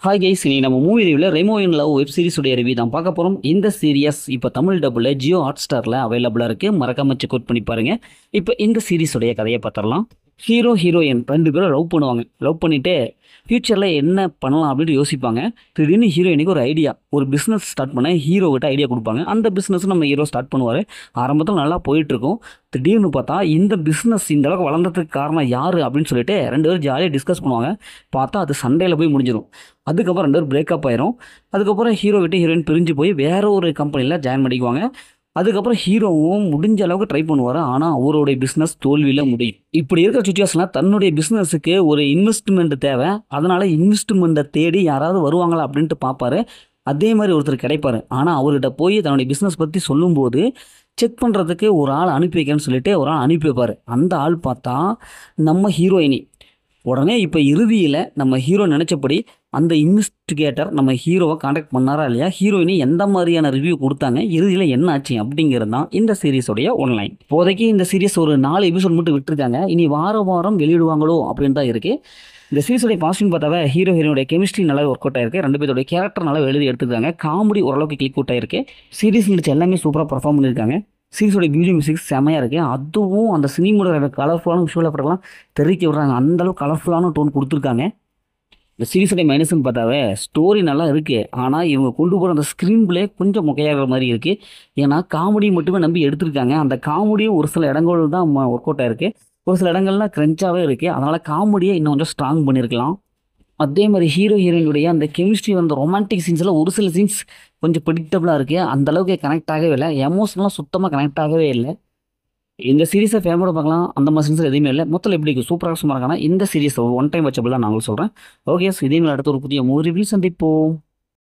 Hi guys, இன்னைக்கு நம்ம movie ரிவ்யூல Remo in love web series உடைய ரிவ்யூ தான் பார்க்க போறோம். இந்த சீரியஸ் இப்போ தமிழ் டபுள்ல ஜியோ ஹாட் ஸ்டார்ல அவைலபிளா இருக்கு. மறக்காம செக் அவுட் பண்ணி பாருங்க. இப்போ இந்த சீரிஸ் உடைய கதையை பார்த்துடலாம். ஹீரோ ஹீரோயின் ரெண்டு பேரும் லவ் பண்ணுவாங்க. லவ் பண்ணிட்டு ஃபியூச்சரில் என்ன பண்ணலாம் அப்படின்னு யோசிப்பாங்க. திடீர்னு ஹீரோயினுக்கு ஒரு ஐடியா, ஒரு பிஸ்னஸ் ஸ்டார்ட் பண்ண ஹீரோ கிட்ட ஐடியா கொடுப்பாங்க. அந்த பிஸ்னஸ் நம்ம ஹீரோ ஸ்டார்ட் பண்ணுவார். ஆரம்பத்தில் நல்லா போயிட்டு இருக்கும். திடீர்னு பார்த்தா இந்த பிஸ்னஸ் இந்த அளவுக்கு வளர்ந்ததுக்கு காரணம் யார் அப்படின்னு சொல்லிட்டு ரெண்டு பேரும் ஜாலியாக டிஸ்கஸ் பண்ணுவாங்க. பார்த்தா அது சண்டையில் போய் முடிஞ்சிடும். அதுக்கப்புறம் ரெண்டு பேரும் பிரேக்கப் ஆயிரும். அதுக்கப்புறம் ஹீரோ விட்டு ஹீரோயின் பிரிஞ்சு போய் வேற ஒரு கம்பெனியில் ஜாயின் பண்ணிக்குவாங்க. அதுக்கப்புறம் ஹீரோவும் முடிஞ்ச அளவுக்கு ட்ரை பண்ணுவார். ஆனால் அவருடைய பிஸ்னஸ் தோல்வியில் முடியும். இப்படி இருக்கிற சுச்சுவேஷனில் தன்னுடைய பிஸ்னஸுக்கு ஒரு இன்வெஸ்ட்மெண்ட் தேவை. அதனால் இன்வெஸ்ட்மெண்ட்டை தேடி யாராவது வருவாங்களா அப்படின்ட்டு பார்ப்பாரு. அதே மாதிரி ஒருத்தர் கிடைப்பாரு. ஆனால் அவர்கிட்ட போய் தன்னுடைய பிஸ்னஸ் பற்றி சொல்லும்போது செக் பண்ணுறதுக்கு ஒரு ஆள் அனுப்பி வைக்கிறேன்னு சொல்லிட்டு ஒரு ஆள் அனுப்பி வைப்பார். அந்த ஆள் பார்த்தா நம்ம ஹீரோயினி. உடனே இப்போ இறுதியில் நம்ம ஹீரோ நினச்சபடி அந்த இன்வெஸ்டிகேட்டர் நம்ம ஹீரோவை காண்டாக்ட் பண்ணாரா இல்லையா, ஹீரோயினி எந்த மாதிரியான ரிவ்யூ கொடுத்தாங்க, இறுதியில் என்ன ஆச்சு அப்படிங்கிறது தான் இந்த சீரிஸோடைய ஒன்லைன். இப்போதைக்கு இந்த சீரிஸ் ஒரு 4 எபிசோட் மட்டும் விட்டுருக்காங்க. இனி வாரம் வெளியிடுவாங்களோ அப்படின்னு தான் இருக்குது. இந்த சீரிஸோடைய பாசிட்டிவ் பார்த்தாவே ஹீரோ ஹீரோடைய கெமிஸ்ட்ரி நல்லா ஒர்க் அவுட் ஆயிருக்கு. ரெண்டு பேருடைய கேரக்டர் நல்லா எழுதி எடுத்துருக்காங்க. காமெடி ஓரளவுக்கு கிளிக் அவுட் ஆயிருக்கு. சீரிஸ் நடிச்ச எல்லாமே சூப்பராக பர்ஃபார்ம் பண்ணியிருக்காங்க. சீரிஸோட பியூட்டி மியூசிக் செமையாக இருக்குது. அதுவும் அந்த சினிமோட கலர்ஃபுல்லான விஷுவல் எஃபெக்ட்லாம் தெரிவிக்க விடுறாங்க. அந்தளவுக்கு கலர்ஃபுல்லான டோன் கொடுத்துருக்காங்க. இந்த சீரிஸோடைய மைனஸ்ன்னு பார்த்தாவே ஸ்டோரி நல்லா இருக்குது. ஆனால் இவங்க கொண்டு போகிற அந்த ஸ்க்ரீன் பிளே கொஞ்சம் மொக்கையாகிற மாதிரி இருக்குது. ஏன்னா காமெடி மட்டுமே நம்பி எடுத்திருக்காங்க. அந்த காமெடியும் ஒரு சில இடங்கள் தான் ஒர்க் அவுட் ஆயிருக்கு. ஒரு சில இடங்கள்லாம் க்ரன்ச்சாகவே இருக்குது. அதனால் காமெடியை இன்னும் கொஞ்சம் ஸ்ட்ராங் பண்ணியிருக்கலாம். அதே மாதிரி ஹீரோ ஹீரோயினுடைய அந்த கெமிஸ்ட்ரி, அந்த ரொமான்டிக் சீன்ஸில் ஒரு சில சீன்ஸ் கொஞ்சம் ப்ரெடிக்டபுளாக இருக்குது. அந்தளவுக்கு கனெக்ட் ஆகவே இல்லை. எமோஷனலாக சுத்தமாக கனெக்ட் ஆகவே இல்லை. இந்த சீரிஸை ஃபேமிலியோட பார்க்கலாம். அந்த மாதிரி சீன்ஸ் எதுவுமே இல்லை. மொத்தம் எப்படி இருக்குது, சூப்பராக சும்மா இருக்கானா இந்த சீரிஸ் ஒன் டைம் வச்சபிள் தான் நான் சொல்கிறேன். ஓகே, இதே மாதிரி அடுத்த ஒரு புதிய மூவி ரிவ்யூ சந்திப்போம்.